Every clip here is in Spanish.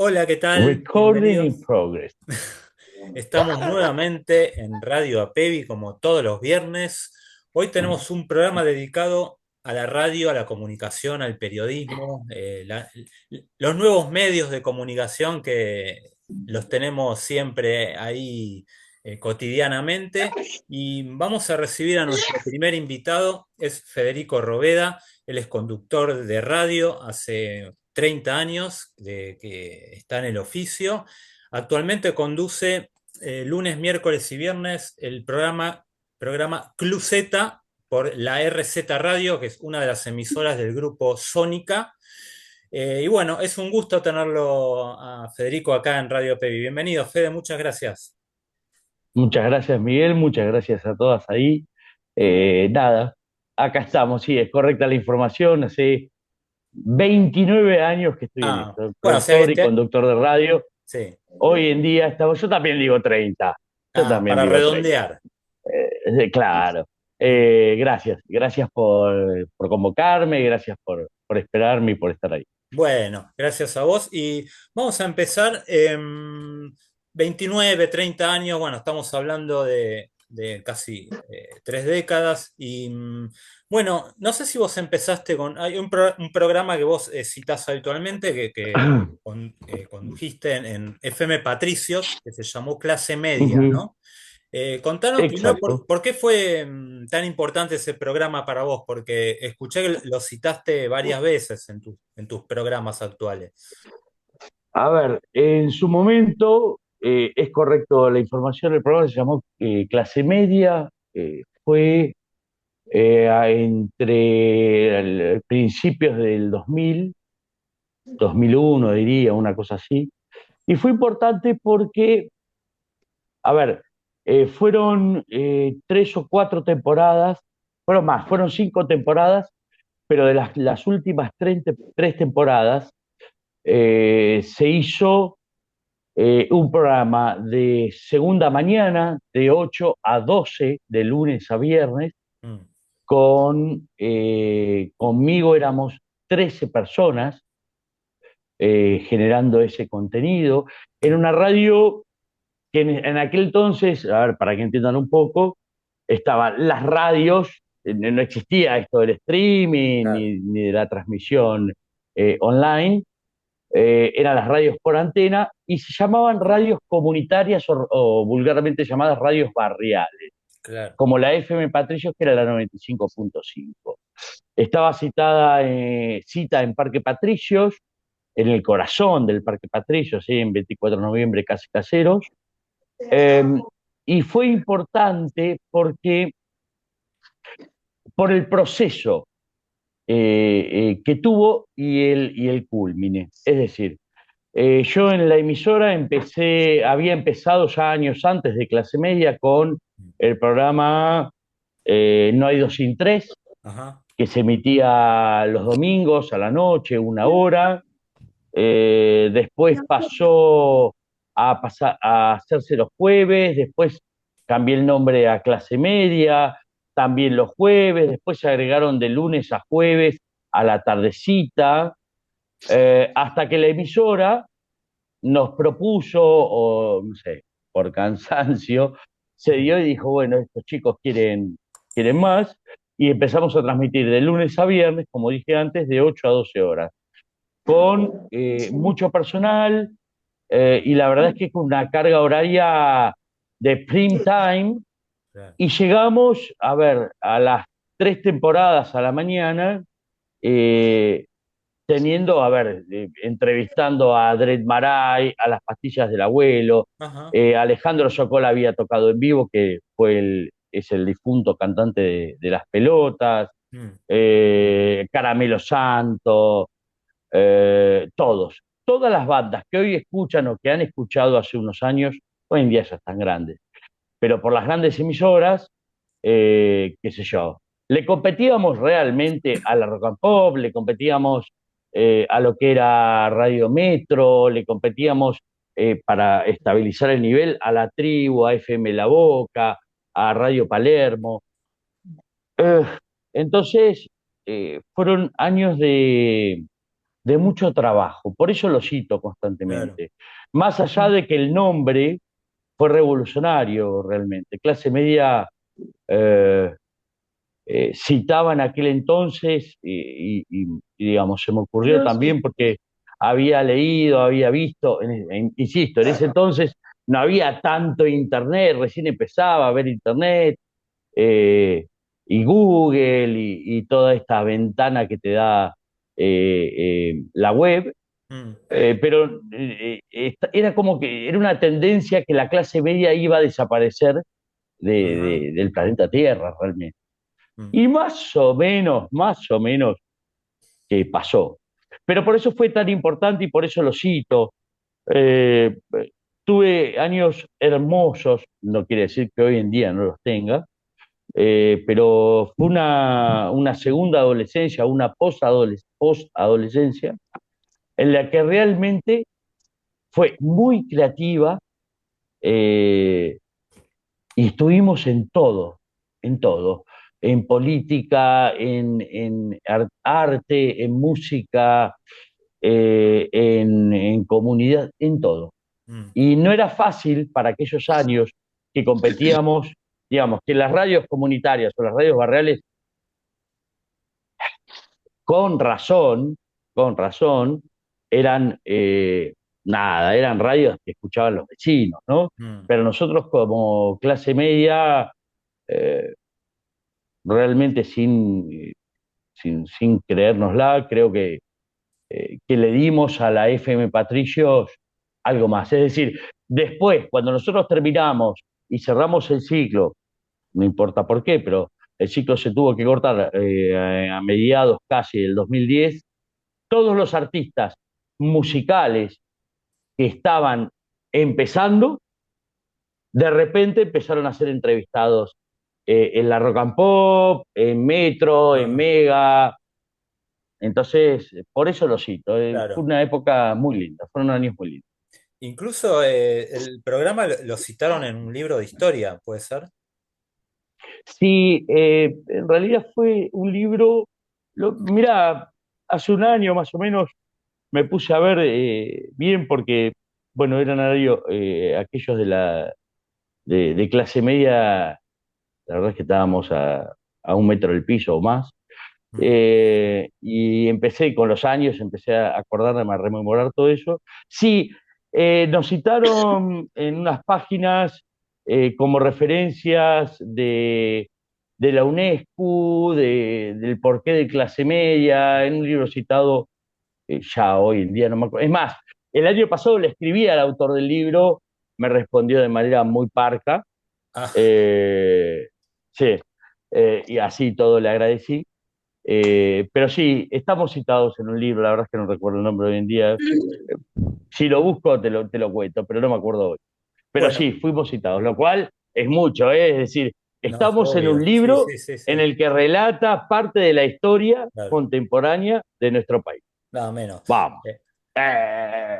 Hola, ¿qué tal? Recording in Bienvenidos. progress. Estamos nuevamente en Radio Apevi como todos los viernes. Hoy tenemos un programa dedicado a la radio, a la comunicación, al periodismo, los nuevos medios de comunicación que los tenemos siempre ahí cotidianamente. Y vamos a recibir a nuestro primer invitado, es Federico Roveda. Él es conductor de radio hace 30 años que está en el oficio. Actualmente conduce lunes, miércoles y viernes el programa Cluzeta por la RZ Radio, que es una de las emisoras del grupo Sónica. Y bueno, es un gusto tenerlo a Federico acá en Radio Pevi. Bienvenido, Fede, muchas gracias. Muchas gracias, Miguel. Muchas gracias a todas ahí. Nada, acá estamos. Sí, es correcta la información. Hace 29 años que estoy en Ah, esto, bueno, o sea productor que y conductor de radio. sí. Hoy en día estamos, yo también digo 30. Yo Ah, también para digo 30. redondear. Claro. Gracias por convocarme, gracias por esperarme y por estar ahí. Bueno, gracias a vos. Y vamos a empezar. 29, 30 años, bueno, estamos hablando de casi 3 décadas. Y bueno, no sé si vos empezaste con. Hay un programa que vos citás habitualmente que condujiste en FM Patricios, que se llamó Clase Media, Ujú. ¿no? Contanos primero Exacto. por qué fue tan importante ese programa para vos, porque escuché que lo citaste varias veces en tus programas actuales. A ver, en su momento es correcto la información, el programa se llamó Clase Media, fue entre principios del 2000, 2001 diría, una cosa así, y fue importante porque, a ver, fueron 3 o 4 temporadas, fueron más, fueron 5 temporadas, pero de las últimas tres temporadas se hizo un programa de segunda mañana, de 8 a 12 de lunes a viernes, Mm. conmigo éramos 13 personas generando ese contenido, en una radio que en aquel entonces, a ver, para que entiendan un poco, estaban las radios, no existía esto del streaming Claro. ni de la transmisión online, eran las radios por antena y se llamaban radios comunitarias o vulgarmente llamadas radios barriales, Claro. como la FM Patricios, que era la 95.5. Estaba cita en Parque Patricios, en el corazón del Parque Patricios, ¿sí? En 24 de noviembre, casi caseros. Eh, y fue importante porque por el proceso que tuvo y el culmine. Es decir, yo en la emisora había empezado ya años antes de Clase Media con el programa No hay dos sin tres, Ajá. que se emitía los domingos a la noche, 1 hora. Después pasó a hacerse los jueves, después cambié el nombre a Clase Media, también los jueves, después se agregaron de lunes a jueves a la tardecita, hasta que la emisora nos propuso, o no sé, por cansancio, se dio y dijo, bueno, estos chicos quieren más, y empezamos a transmitir de lunes a viernes, como dije antes, de 8 a 12 horas, con mucho personal, y la verdad es que con una carga horaria de prime time, Claro. y llegamos, a ver, a las 3 temporadas a la mañana, eh, teniendo, a ver, entrevistando a Dred Maray, a las pastillas del abuelo, Ajá. Alejandro Sokol había tocado en vivo, que es el difunto cantante de Las Pelotas, Mm. Caramelo Santo, todas las bandas que hoy escuchan o que han escuchado hace unos años, hoy en día ya están grandes, pero por las grandes emisoras, qué sé yo, le competíamos realmente a la Rock and Pop, le competíamos a lo que era Radio Metro, le competíamos para estabilizar el nivel a La Tribu, a FM La Boca, a Radio Palermo. Eh, entonces, fueron años de mucho trabajo. Por eso lo cito claro. constantemente. Más allá de que el nombre fue revolucionario realmente. Clase media eh, citaba en aquel entonces digamos, se me ocurrió también porque había leído, había visto, insisto, en ese entonces no había tanto internet, recién empezaba a ver internet eh, y Google y toda esta ventana que te da la web, Mm, pero era como que era una tendencia que la clase media iba a desaparecer ajá, del planeta Tierra realmente. mm, Y más o menos que pasó. Pero por eso fue tan importante y por eso lo cito. Eh, Tuve años hermosos, no quiere decir que hoy en día no los tenga, pero fue una segunda adolescencia, una post-adolescencia, en la que realmente fue muy creativa eh, y estuvimos en todo, en política, en arte, en música, en comunidad, en todo. mm, Y no era fácil para aquellos años que competíamos, digamos, que las radios comunitarias o las radios barriales, con razón, con razón, eran nada, eran radios que escuchaban los vecinos, ¿no? mm. Pero nosotros como clase media, eh, realmente sin creérnosla, creo que le dimos a la FM Patricios algo más. Es decir, después, cuando nosotros terminamos y cerramos el ciclo, no importa por qué, pero el ciclo se tuvo que cortar a mediados casi del 2010, todos los artistas musicales que estaban empezando, de repente empezaron a ser entrevistados en la Rock and Pop, en Metro, en Ah, Mega. Entonces, por eso lo cito. Fue claro. una época muy linda, fueron años muy lindos. Incluso el programa lo citaron en un libro de historia, ¿puede ser? Sí, en realidad fue un libro, mira, hace un año más o menos me puse a ver bien porque, bueno, eran aquellos de clase media, la verdad es que estábamos a 1 metro del piso o más. Mm, Y empecé con los años, empecé a acordarme, a rememorar todo eso. Sí, nos citaron en unas páginas como referencias de la UNESCO, del porqué de clase media, en un libro citado ya hoy en día no me acuerdo. Es más, el año pasado le escribí al autor del libro, me respondió de manera muy parca, ah, eh, sí, y así todo le agradecí. Pero sí, estamos citados en un libro, la verdad es que no recuerdo el nombre hoy en día. Si lo busco, te lo cuento, pero no me acuerdo hoy. Pero bueno, sí, fuimos citados, lo cual es mucho, ¿eh? Es decir, no, es estamos en un obvio. Sí, libro sí, sí, en sí. el que relata parte de la historia Claro, contemporánea de nuestro país. nada menos. Vamos. Eh, Eh,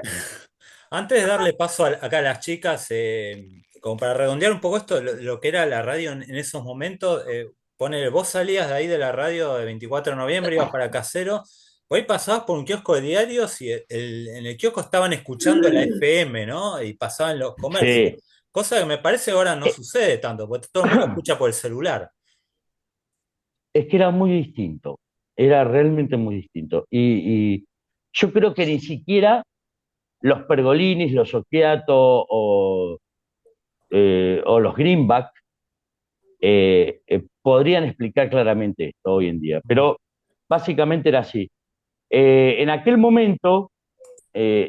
Antes de darle paso acá a las chicas, como para redondear un poco esto, lo que era la radio en esos momentos, vos salías de ahí de la radio de 24 de noviembre, ibas para Casero, hoy pasabas por un kiosco de diarios y en el kiosco estaban escuchando la FM, ¿no? Y pasaban los comercios. sí. Cosa que me parece ahora no sucede tanto, porque todo el mundo escucha por el celular. Es que era muy distinto, era realmente muy distinto. Y yo creo que ni siquiera los Pergolinis, los Occhiato o los Greenback podrían explicar claramente esto hoy en día, Mm, pero básicamente era así. En aquel momento,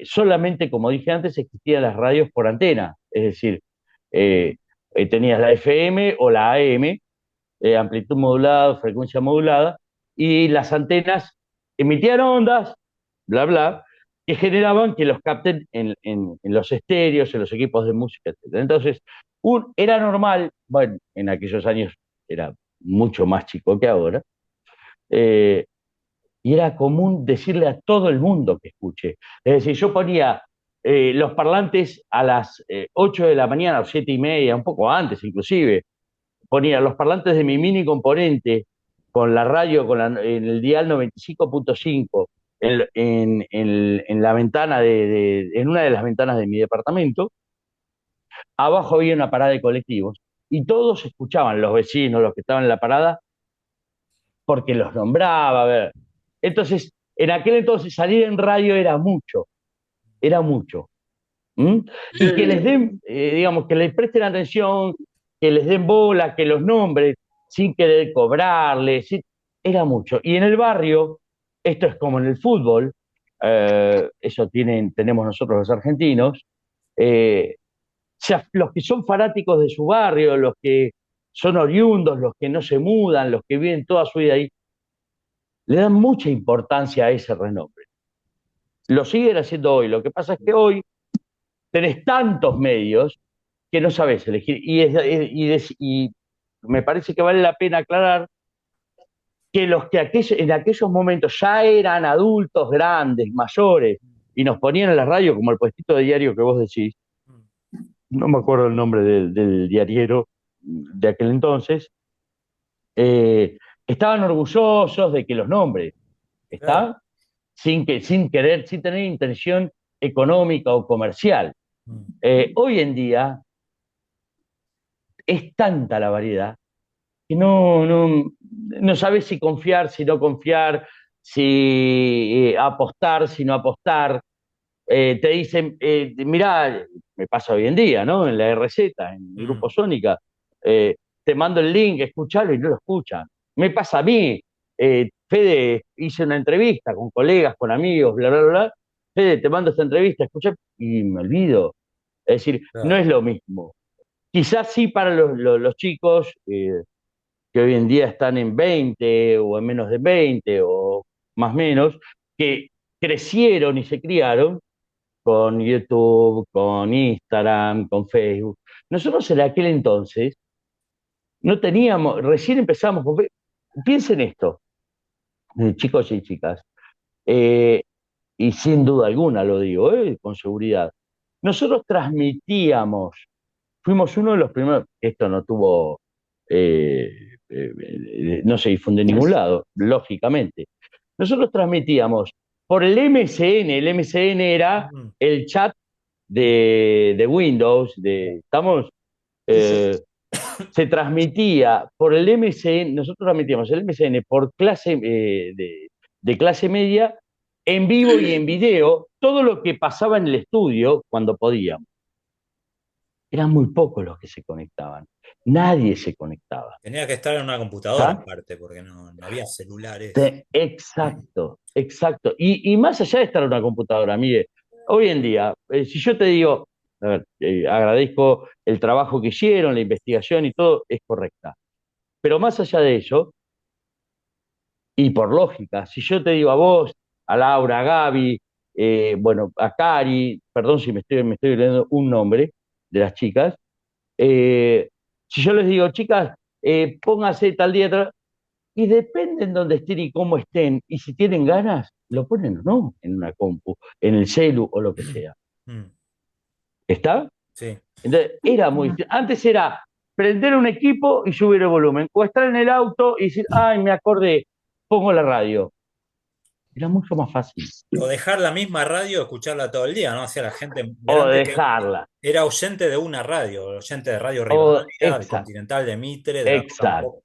solamente, como dije antes, existían las radios por antena, es decir, eh, tenías la FM o la AM, amplitud modulada, frecuencia modulada, y las antenas emitían ondas, bla, bla, que generaban que los capten en los estéreos, en los equipos de música, etc. Entonces, era normal, bueno, en aquellos años era mucho más chico que ahora, eh, y era común decirle a todo el mundo que escuche. Es decir, yo ponía los parlantes a las 8 de la mañana o 7:30, un poco antes inclusive, ponía los parlantes de mi mini componente con la radio en el dial 95.5 en la ventana en una de las ventanas de mi departamento. Abajo había una parada de colectivos y todos escuchaban, los vecinos, los que estaban en la parada, porque los nombraba. A ver. Entonces, en aquel entonces salir en radio era mucho, era mucho. ¿Mm? Y que les den, digamos, que les presten atención, que les den bola, que los nombres, sin querer cobrarles, era mucho. Y en el barrio, esto es como en el fútbol, eso tenemos nosotros los argentinos, eh, sea, los que son fanáticos de su barrio, los que son oriundos, los que no se mudan, los que viven toda su vida ahí, le dan mucha importancia a ese renombre. Lo siguen haciendo hoy. Lo que pasa es que hoy tenés tantos medios que no sabes elegir. Y me parece que vale la pena aclarar que los que en aquellos momentos ya eran adultos, grandes, mayores, y nos ponían en la radio, como el puestito de diario que vos decís, no me acuerdo el nombre del diariero de aquel entonces, eh, estaban orgullosos de que los nombres, Claro. ¿está? Sin querer, sin tener intención económica o comercial. Mm. Hoy en día es tanta la variedad que no sabes si confiar, si no confiar, si apostar, si no apostar. Te dicen, mirá, me pasa hoy en día, ¿no? En la RZ, en el Mm. Grupo Sónica, te mando el link, escuchalo y no lo escuchan. Me pasa a mí. Fede, hice una entrevista con colegas, con amigos, bla, bla, bla. Fede, te mando esta entrevista, escucha, y me olvido. Es decir, no Claro. es lo mismo. Quizás sí para los chicos, que hoy en día están en 20 o en menos de 20 o más o menos, que crecieron y se criaron con YouTube, con Instagram, con Facebook. Nosotros en aquel entonces no teníamos, recién empezamos con Facebook. Piensen esto, chicos y chicas, eh, y sin duda alguna lo digo, con seguridad. Nosotros transmitíamos, fuimos uno de los primeros, esto no tuvo, eh, no se difunde en ningún lado, lógicamente. Nosotros transmitíamos por el MSN era Mm. el chat de Windows, estamos, Sí, sí. eh, se transmitía por el MSN, nosotros transmitíamos el MSN por clase de clase media, en vivo y en video, todo lo que pasaba en el estudio cuando podíamos. Eran muy pocos los que se conectaban. Nadie se conectaba. Tenía que estar en una computadora ¿Está? aparte, porque no había celulares. Exacto, exacto. Y más allá de estar en una computadora, mire, hoy en día, si yo te digo, a ver, agradezco el trabajo que hicieron, la investigación y todo, es correcta. Pero más allá de eso, y por lógica, si yo te digo a vos, a Laura, a Gaby, bueno, a Cari, perdón si me estoy olvidando un nombre de las chicas, si yo les digo, chicas, pónganse tal día, y depende en dónde estén y cómo estén, y si tienen ganas, lo ponen o no en una compu, en el celu o lo que sea. Mm. ¿Está? Sí. Entonces, era muy. Antes era prender un equipo y subir el volumen, o estar en el auto y decir, ay, me acordé, pongo la radio. Era mucho más fácil. O dejar la misma radio, escucharla todo el día, ¿no? O sea, la gente O grande que dejarla. era oyente de una radio, oyente de Radio O, Rivadavia, de Continental, de Mitre, de la Rock and Pop. exacto,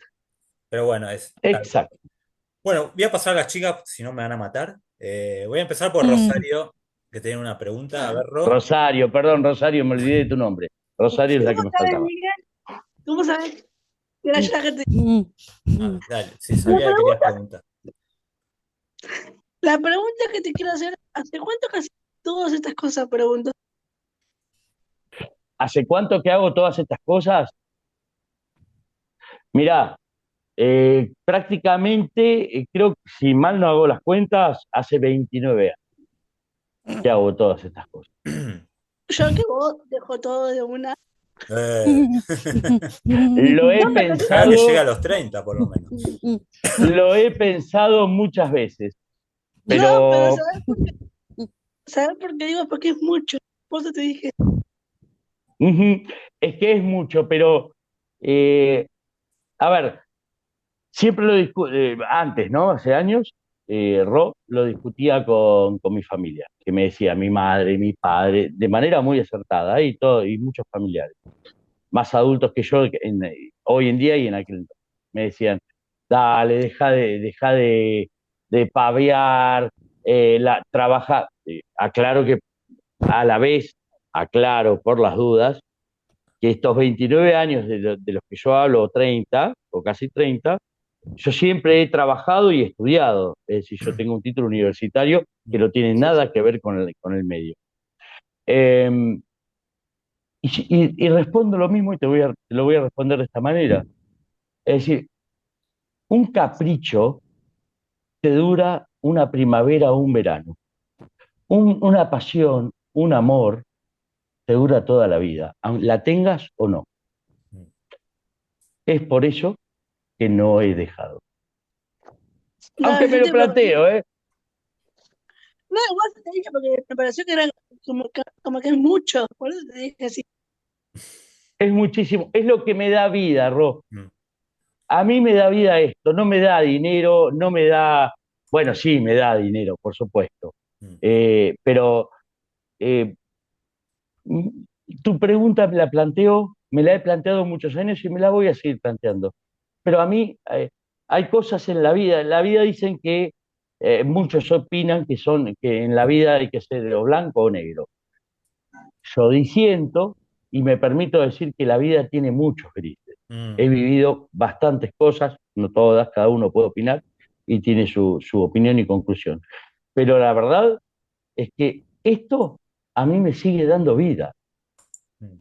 Pero bueno, es tal cual. exacto. Bueno, voy a pasar a las chicas, si no me van a matar. Voy a empezar por Mm. Rosario, que tiene una pregunta. A ver, Ro. Rosario, perdón, Rosario, me olvidé de tu nombre. Rosario es la ¿Cómo que me sabes, faltaba. Miguel? ¿Cómo sabes que era yo la gente? Ah, dale, sí, La sabía que querías pregunta, preguntar. la pregunta que te quiero hacer, ¿hace cuánto que haces todas estas cosas? Pregunto. ¿Hace cuánto que hago todas estas cosas? Mirá, prácticamente, creo que si mal no hago las cuentas, hace 29 años que hago todas estas cosas. Yo que vos dejo todo de una. Eh, Lo he No, Dejá que llegue a pensado, los 30 por lo menos. lo he pensado muchas veces, no, pero pero ¿sabes por qué digo? Porque es mucho. Por eso te dije. ujú, es que es mucho, pero a ver, siempre antes, ¿no? Hace años, lo discutía con mi familia, que me decía mi madre, mi padre, de manera muy acertada, y todo, y muchos familiares, más adultos que yo hoy en día y en aquel entonces. Me decían, dale, de pavear, trabaja. Aclaro que a la vez, aclaro por las dudas, que estos 29 años de los que yo hablo, o 30, o casi 30, yo siempre he trabajado y estudiado. Es decir, yo tengo un título universitario que no tiene nada que ver con el medio. Eh, y respondo lo mismo y te lo voy a responder de esta manera. Es decir, un capricho te dura una primavera o un verano. Una pasión, un amor, te dura toda la vida, la tengas o no. Es por eso que no he dejado. No, Aunque me yo lo te pregunté. planteo, ¿eh? No, igual te dije porque me pareció que era como que es mucho. Por eso te dije así. Es muchísimo, es lo que me da vida, Ro. Mm, A mí me da vida esto, no me da dinero, no me da, bueno, sí, me da dinero, por supuesto. mm, Pero eh, tu pregunta me la he planteado muchos años y me la voy a seguir planteando. Pero a mí hay cosas en la vida dicen que muchos opinan que en la vida hay que ser o blanco o negro. Yo disiento y me permito decir que la vida tiene muchos grises. mm. He vivido bastantes cosas, no todas, cada uno puede opinar y tiene su opinión y conclusión. Pero la verdad es que esto a mí me sigue dando vida. Mm.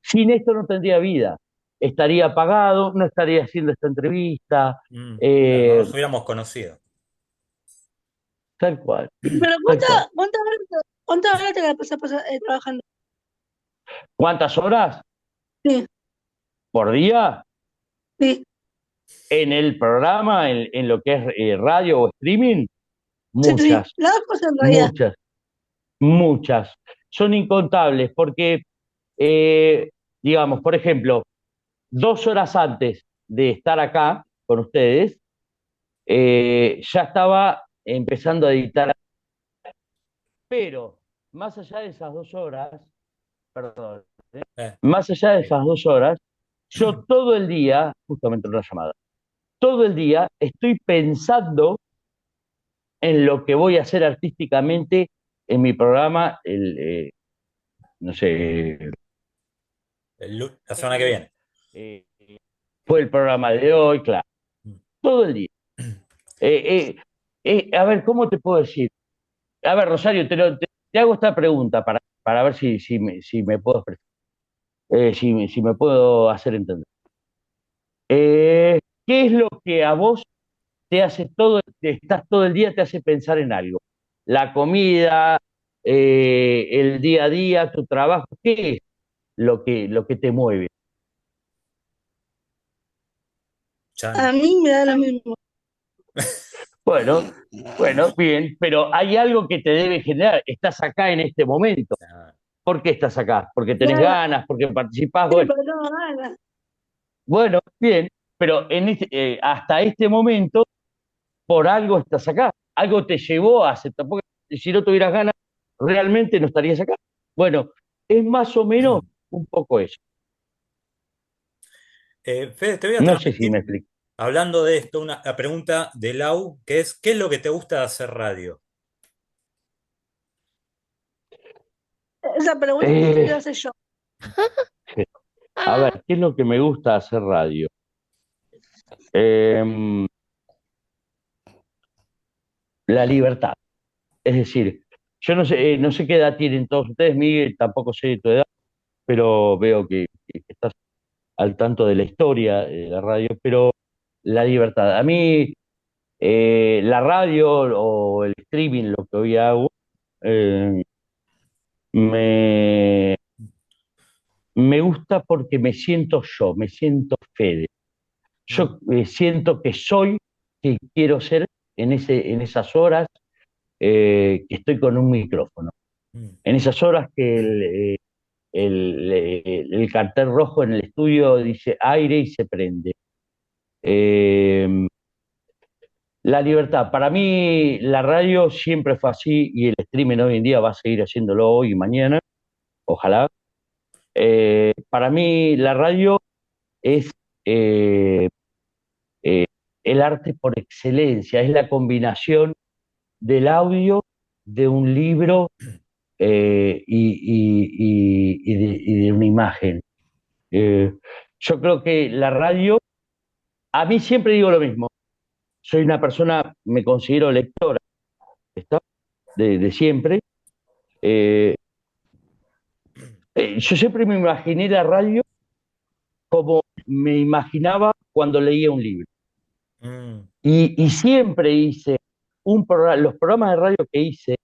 Sin esto no tendría vida. Estaría apagado, no estaría haciendo esta entrevista, Claro, no eh, nos hubiéramos conocido. tal cual, Pero tal cual. ¿cuántas horas te la pasas trabajando? ¿Cuántas horas Sí, por día sí, en el programa, en lo que es radio o streaming? sí, sí. Muchas, Las dos cosas en realidad. muchas, muchas. Son incontables porque, eh, digamos, por ejemplo, 2 horas antes de estar acá con ustedes, ya estaba empezando a editar, pero más allá de esas 2 horas, perdón, Eh, más allá de sí. esas 2 horas, yo todo el día, justamente una llamada, todo el día estoy pensando en lo que voy a hacer artísticamente en mi programa, no sé, La semana que viene. eh, fue el programa de hoy, claro, Mm. todo el día. Eh, a ver, ¿cómo te puedo decir? A ver, Rosario, te hago esta pregunta para ver si me puedo expresar, si me puedo hacer entender. ¿Qué es lo que a vos estás todo el día, te hace pensar en algo? La comida, el día a día, tu trabajo, ¿qué es lo que te mueve? Chan. A mí me da lo mismo. Bueno, bueno, bien, pero hay algo que te debe generar. Estás acá en este momento. Ah, ¿Por qué estás acá? ¿Porque tenés Claro, ganas? ¿Porque participás? sí, Bueno, pero tengo ganas. bueno, bien, pero hasta este momento, por algo estás acá. Algo te llevó a aceptar. Porque si no tuvieras ganas, realmente no estarías acá. Bueno, es más o menos un poco eso. Fede, te voy a No sé si transmitir, me explico. hablando de esto, la pregunta de Lau, que es, ¿qué es lo que te gusta de hacer radio? Esa pregunta te la quiero Eh, hacer yo. a ver, ¿qué es lo que me gusta hacer radio? Eh, la libertad. Es decir, yo no sé qué edad tienen todos ustedes, Miguel, tampoco sé de tu edad, pero veo que estás al tanto de la historia de la radio, pero la libertad. A mí, la radio o el streaming, lo que hoy hago, eh, me, me gusta porque me siento yo, me siento Fede. Mm, Yo siento que soy que quiero ser en esas horas que estoy con un micrófono. mm. En esas horas que el cartel rojo en el estudio dice aire y se prende. Eh, La libertad. Para mí, la radio siempre fue así y el streaming hoy en día va a seguir haciéndolo hoy y mañana, ojalá. Para mí, la radio es eh, eh, el arte por excelencia, es la combinación del audio, de un libro y de una imagen. Eh, yo creo que la radio, a mí siempre digo lo mismo, soy una persona, me considero lectora, ¿está? De siempre. Eh, yo siempre me imaginé la radio como me imaginaba cuando leía un libro. Mm, Y siempre hice los programas de radio que hice,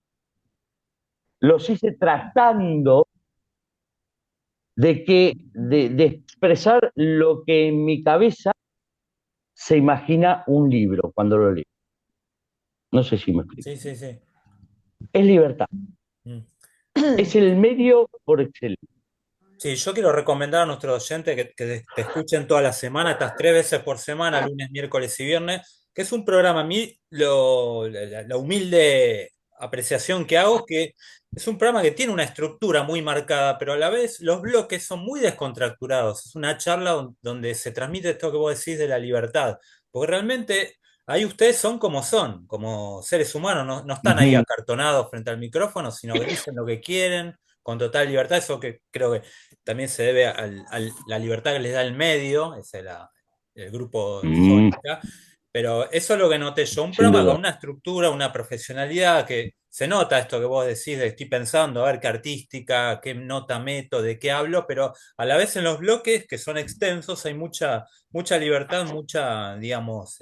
los hice tratando de expresar lo que en mi cabeza se imagina un libro cuando lo leo. No sé si me explico. sí, sí, sí. Es libertad. Mm. Es el medio por excelencia. Sí, yo quiero recomendar a nuestros oyentes que te escuchen toda la semana, estas 3 veces por semana, lunes, miércoles y viernes, que es un programa. A mí, la humilde apreciación que hago es que es un programa que tiene una estructura muy marcada, pero a la vez los bloques son muy descontracturados. Es una charla donde se transmite esto que vos decís de la libertad, porque realmente ahí ustedes son, como seres humanos, no están ahí Ujú. acartonados frente al micrófono, sino que dicen lo que quieren con total libertad. Eso que creo que también se debe a la libertad que les da el medio, ese es el grupo Mm, Sónica, pero eso es lo que noté yo, un sin programa con duda. una estructura, una profesionalidad que se nota esto que vos decís, de estoy pensando, a ver qué artística, qué nota meto, de qué hablo, pero a la vez en los bloques que son extensos hay mucha libertad, mucha, digamos,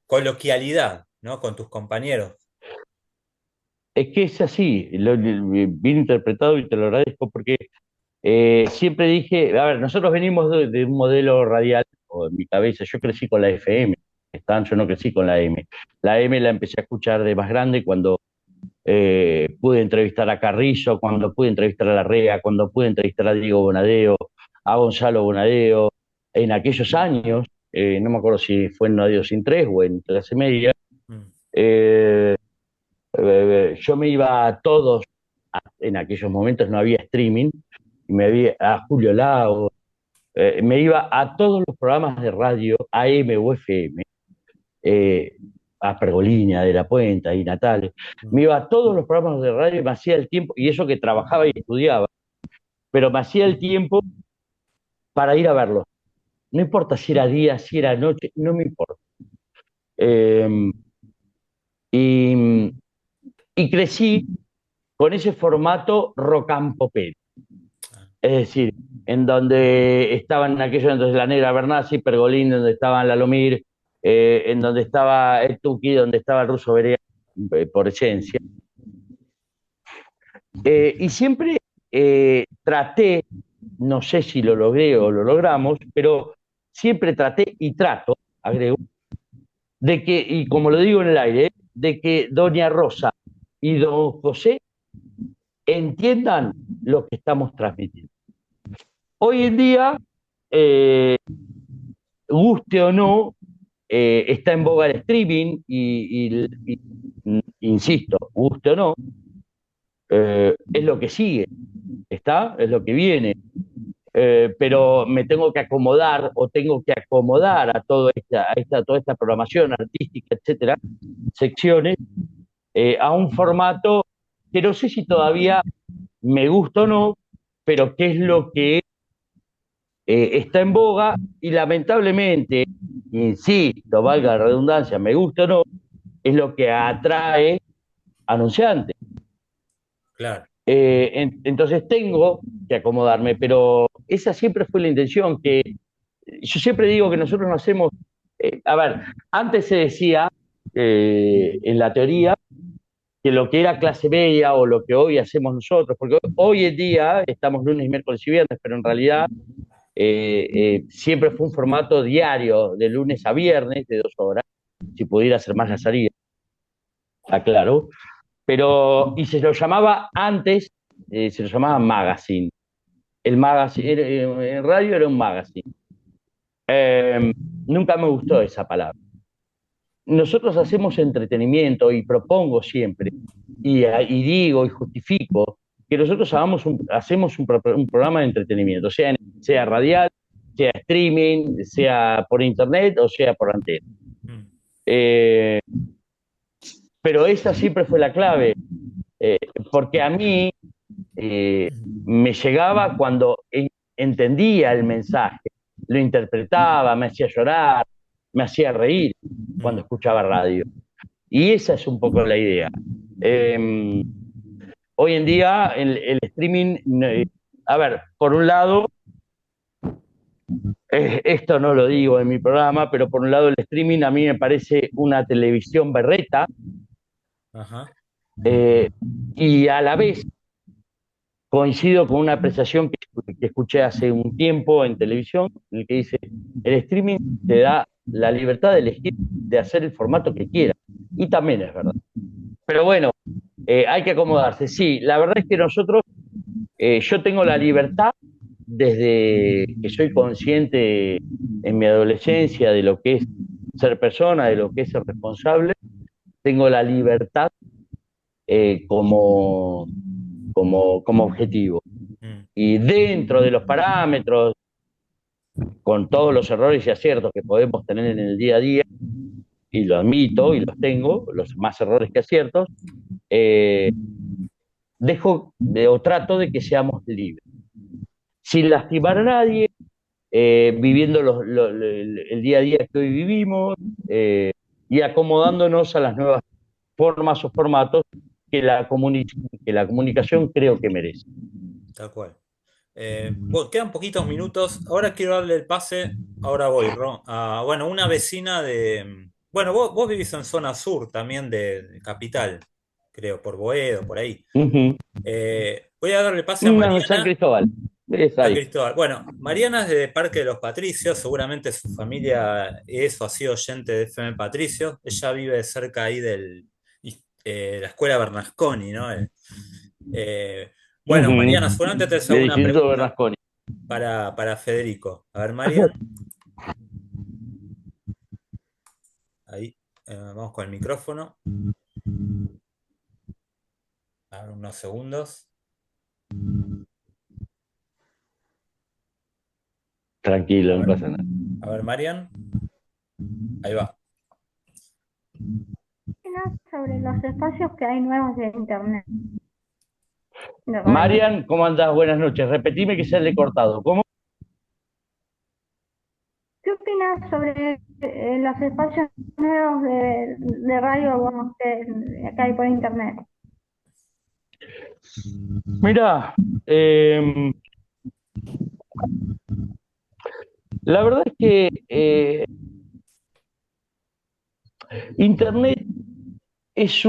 coloquialidad, ¿no? Con tus compañeros. Es que es así, bien interpretado y te lo agradezco porque siempre dije, a ver, nosotros venimos de un modelo radial, o en mi cabeza, yo crecí con la FM, yo no crecí con la M. La M la empecé a escuchar de más grande cuando pude entrevistar a Carrizo, cuando pude entrevistar a Larrea, cuando pude entrevistar a Diego Bonadeo, a Gonzalo Bonadeo, en aquellos años, no me acuerdo si fue en No Adiós Sin Tres o en Clase Media, Mm, eh, yo me iba a todos, en aquellos momentos no había streaming, y me había a Julio Lago, me iba a todos los programas de radio, AM o FM, eh, a Pergolina, De la Puente, y Natales, mm, me iba a todos los programas de radio, me hacía el tiempo, y eso que trabajaba y estudiaba, pero me hacía el tiempo para ir a verlos. No importa si era día, si era noche, no me importa. Eh, y, y crecí con ese formato rocampopero. Es decir, en donde estaban en aquellos entonces la Negra Bernasi, Pergolín, donde estaban Lalomir, en donde estaba el Tuki, donde estaba el Ruso Berea, por esencia. Y siempre traté, no sé si lo logré o lo logramos, pero siempre traté y trato, agrego, de que, y como lo digo en el aire, de que Doña Rosa y Don José entiendan lo que estamos transmitiendo. Hoy en día, eh, guste o no, está en boga el streaming insisto, guste o no, es lo que sigue, está, es lo que viene. Pero me tengo que acomodar o tengo que acomodar toda esta programación artística, etcétera, secciones, a un formato que no sé si todavía me gusta o no, pero que es lo que está en boga y lamentablemente, insisto, valga la redundancia, me gusta o no, es lo que atrae anunciantes. claro. Entonces tengo que acomodarme, pero esa siempre fue la intención, que yo siempre digo que nosotros no hacemos, a ver, antes se decía en la teoría que lo que era clase media o lo que hoy hacemos nosotros, porque hoy en día estamos lunes, miércoles y viernes, pero en realidad siempre fue un formato diario, de lunes a viernes, de 2 horas, si pudiera ser más la salida, aclaro, pero, y se lo llamaba antes, se lo llamaba magazine. El magazine, en radio era un magazine. Nunca me gustó esa palabra. nosotros hacemos entretenimiento y propongo siempre, y digo y justifico que nosotros hacemos un programa de entretenimiento, sea radial, sea streaming, sea por internet o sea por antena. mm, Eh, pero esa siempre fue la clave, eh, porque a mí me llegaba cuando entendía el mensaje, lo interpretaba, me hacía llorar, me hacía reír cuando mm, escuchaba radio. Y esa es un poco la idea. Eh, Hoy en día el streaming, a ver, por un lado, esto no lo digo en mi programa, pero por un lado el streaming a mí me parece una televisión berreta, ajá, eh, y a la vez coincido con una apreciación que escuché hace un tiempo en televisión, en el que dice, el streaming te da la libertad de elegir, de hacer el formato que quieras. Y también es verdad. Pero bueno, hay que acomodarse. Sí, la verdad es que yo tengo la libertad desde que soy consciente en mi adolescencia de lo que es ser persona, de lo que es ser responsable, tengo la libertad como objetivo. mm, Y dentro de los parámetros, con todos los errores y aciertos que podemos tener en el día a día, y lo admito y los tengo, los más errores que aciertos, eh, o trato de que seamos libres, sin lastimar a nadie, viviendo el día a día que hoy vivimos, y acomodándonos a las nuevas formas o formatos que la comunicación creo que merece. tal cual. Bueno, quedan poquitos minutos. Ahora quiero darle el pase. Ahora voy, Ron. Bueno, una vecina de. Bueno, vos vivís en zona sur también de Capital, creo, por Boedo, por ahí. Uh -huh. Voy a darle pase a No, San Mariana. Cristóbal, es San ahí. Cristóbal. Bueno, Mariana es de Parque de los Patricios. Seguramente su familia es o ha sido oyente de FM Patricios. Ella vive cerca ahí la escuela Bernasconi, ¿no? Uh Bueno, Mariana, -huh. seguramente te haces Del alguna Instituto pregunta Bernasconi. para Federico. A ver, Marian, ahí, vamos con el micrófono. A ver, unos segundos. A Tranquilo, no ver, pasa nada. a ver, Marian, ahí va. Sobre los espacios que hay nuevos de internet, de radio. Marian, ¿cómo andás? Buenas noches. Repetime que se le he cortado. ¿Cómo? ¿Qué opinas sobre los espacios nuevos de radio, bueno, que hay por internet? Mira, la verdad es que Internet es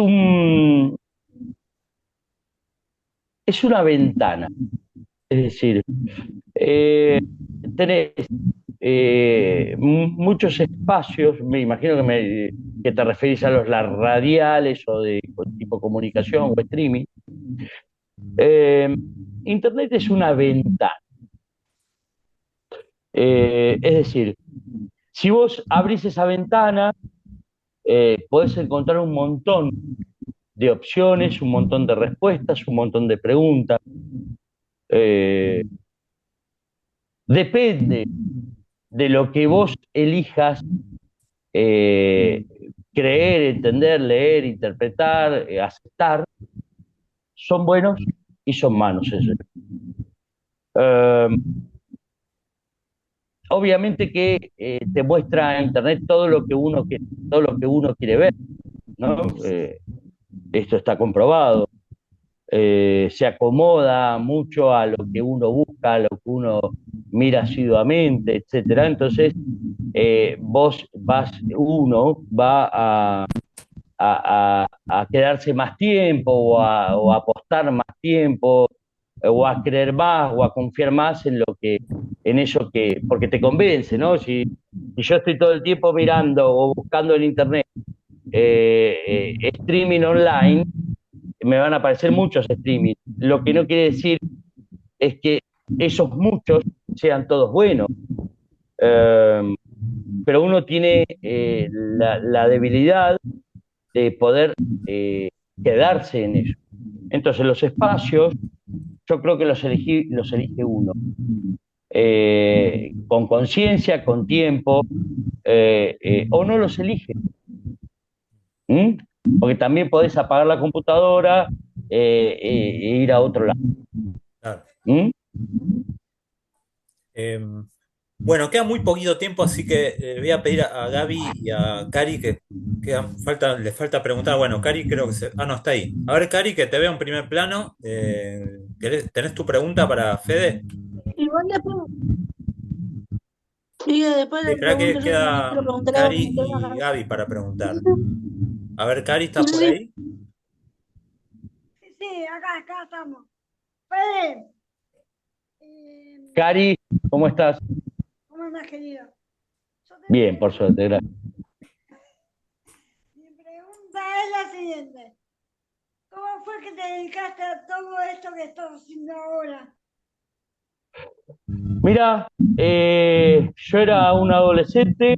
es una ventana. Es decir, eh, tenés muchos espacios, me imagino que te referís a las radiales o de tipo comunicación o streaming. Eh, Internet es una ventana. Es decir, si vos abrís esa ventana, podés encontrar un montón de opciones, un montón de respuestas, un montón de preguntas. Eh, Depende de lo que vos elijas eh, creer, entender, leer, interpretar, aceptar, son buenos y son malos. Eh, Obviamente que te muestra Internet todo lo que uno quiere ver, ¿no? Esto está comprobado. Se acomoda mucho a lo que uno busca, a lo que uno mira asiduamente, etcétera. Entonces, uno va a quedarse más tiempo o a apostar más tiempo o a creer más o a confiar más en eso porque te convence, ¿no? Si yo estoy todo el tiempo mirando o buscando en internet streaming online, me van a aparecer muchos streaming. Lo que no quiere decir es que esos muchos sean todos buenos. Eh, pero uno tiene la debilidad de poder quedarse en eso. Entonces los espacios, yo creo que los elige uno, con conciencia, con tiempo, o no los elige. ¿Mm? Porque también podés apagar la computadora e ir a otro lado. Claro. ¿Mm? Bueno, queda muy poquito tiempo, así que le voy a pedir a Gaby y a Cari que les falta preguntar. Bueno, Cari creo que se... Ah, no, está ahí. A ver, Cari, que te veo en primer plano. ¿Tenés tu pregunta para Fede? Igual después, y después Sí, le espera que pregunto, yo también queda quiero preguntar algo Cari que me quedó y acá. Gaby para preguntar. A ver, Cari, Sí, ¿estás sí, por sí. ahí? Sí, sí, acá estamos. Fede, Cari, ¿cómo estás? ¿cómo andás, querido? Yo Bien, por suerte, gracias. Mi pregunta es la siguiente. ¿Cómo fue que te dedicaste a todo esto que estás haciendo ahora? Mira, yo era un adolescente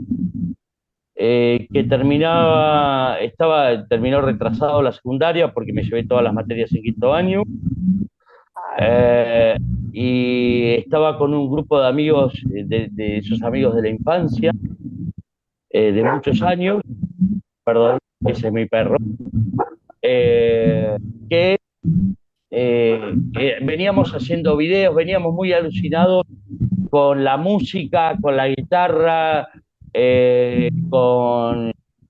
que terminó retrasado la secundaria porque me llevé todas las materias en quinto año. Eh, y estaba con un grupo de amigos, de esos amigos de la infancia, de muchos años, perdón, ese es mi perro, que veníamos haciendo videos, veníamos muy alucinados con la música, con la guitarra,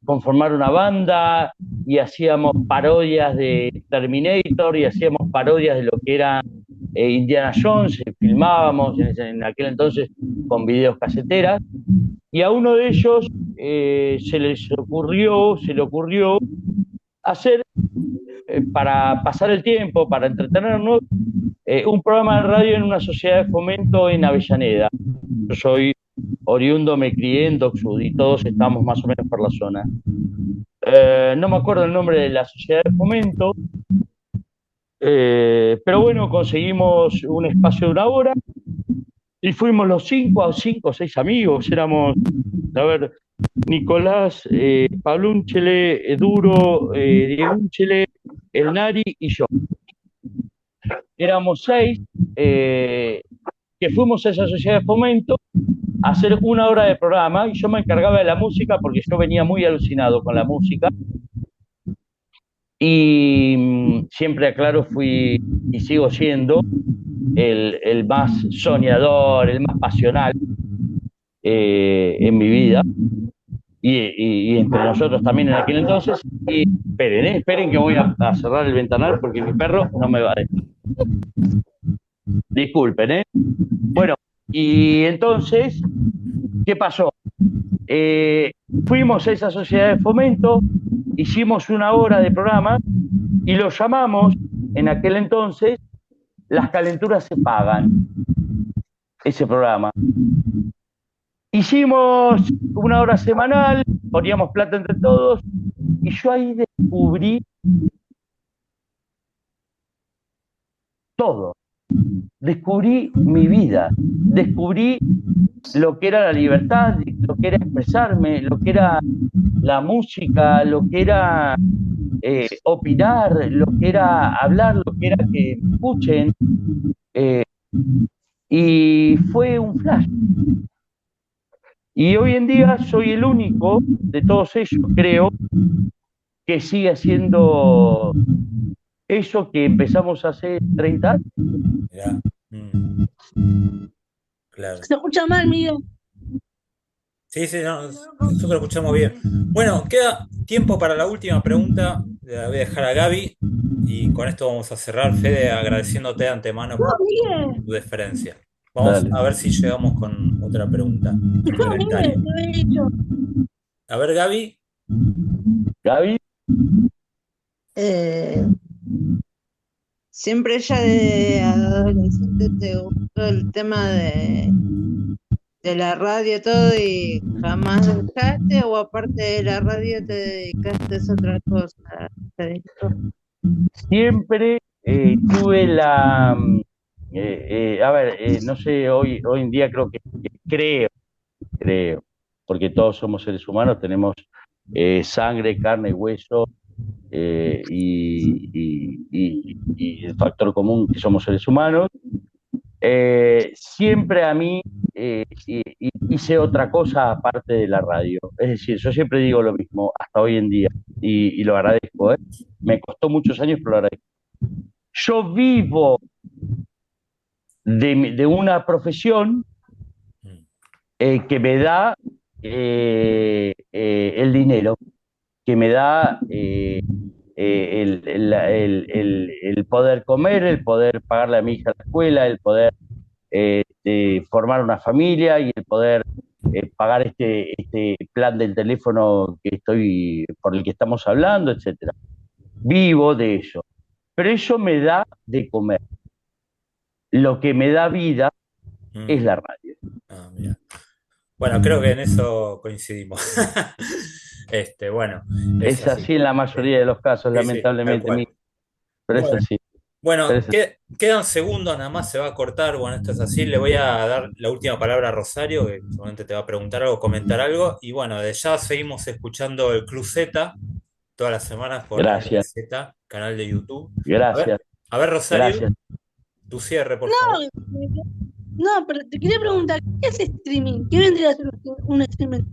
con formar una banda, y hacíamos parodias de Terminator y hacíamos parodias de lo que era Indiana Jones, filmábamos en aquel entonces con videos caseteras, y a uno de ellos se le ocurrió hacer, para pasar el tiempo, para entretenernos, un programa de radio en una sociedad de fomento en Avellaneda. Yo soy oriundo, me crié en Dock Sud y todos estamos más o menos por la zona. No me acuerdo el nombre de la sociedad de fomento, pero bueno, conseguimos un espacio de una hora y fuimos los cinco o seis amigos. Éramos, a ver, Nicolás, Pablo Unchele, Duro, Diego Unchele, El Nari y yo. Éramos seis que fuimos a esa sociedad de fomento a hacer una hora de programa, y yo me encargaba de la música porque yo venía muy alucinado con la música, y siempre, aclaro, fui y sigo siendo el más soñador, el más pasional en mi vida, y entre nosotros también en aquel entonces. Y esperen que voy a cerrar el ventanal porque mi perro no me va a dejar. Disculpen, ¿eh? Bueno, y entonces, ¿qué pasó? Fuimos a esa sociedad de fomento, hicimos una hora de programa y lo llamamos en aquel entonces Las Calenturas se Pagan, ese programa. Hicimos una hora semanal, poníamos plata entre todos, y yo ahí descubrí todo. Descubrí mi vida, descubrí lo que era la libertad, lo que era expresarme, lo que era la música, lo que era opinar, lo que era hablar, lo que era que me escuchen. Y fue un flash. Y hoy en día soy el único de todos ellos, creo, que sigue haciendo eso que empezamos hace 30 años. Mirá. Claro. Se escucha mal, Miguel. Sí, sí, no, nosotros lo escuchamos bien. Bueno, queda tiempo para la última pregunta. La voy a dejar a Gaby y con esto vamos a cerrar, Fede, agradeciéndote de antemano No, por Miguel. tu deferencia. Vamos Dale. a ver si llegamos con otra pregunta. No, Miguel, te había dicho. A ver, Gaby. Gaby, Siempre ya de adolescente te gustó el tema de la radio todo y jamás dejaste, o aparte de la radio te dedicaste a otra cosa. ¿Te dedicó? siempre tuve la... a ver, no sé, hoy en día creo, porque todos somos seres humanos, tenemos sangre, carne y hueso, y el factor común que somos seres humanos. Siempre a mí hice otra cosa aparte de la radio. Es decir, yo siempre digo lo mismo hasta hoy en día y lo agradezco, ¿eh? Me costó muchos años, pero lo agradezco. Yo vivo de una profesión que me da el dinero, que me da el poder comer, el poder pagarle a mi hija la escuela, el poder formar una familia y el poder pagar este plan del teléfono por el que estamos hablando, etcétera. Vivo de eso. Pero eso me da de comer. Lo que me da vida es la radio. Mira. Bueno, creo que en eso coincidimos. Bueno, es así en la mayoría de los casos, sí, lamentablemente, tal cual. pero es así. Bueno, Pero es así. quedan segundos, nada más se va a cortar. Bueno, esto es así. Le voy a dar la última palabra a Rosario, que seguramente te va a preguntar algo, comentar algo. Y bueno, de ya seguimos escuchando el Club Z todas las semanas por Gracias. Z, canal de YouTube. Gracias. A ver, Rosario, Gracias. tu cierre, por favor. No, pero te quería preguntar, ¿qué es streaming? ¿Qué vendría a ser un streaming?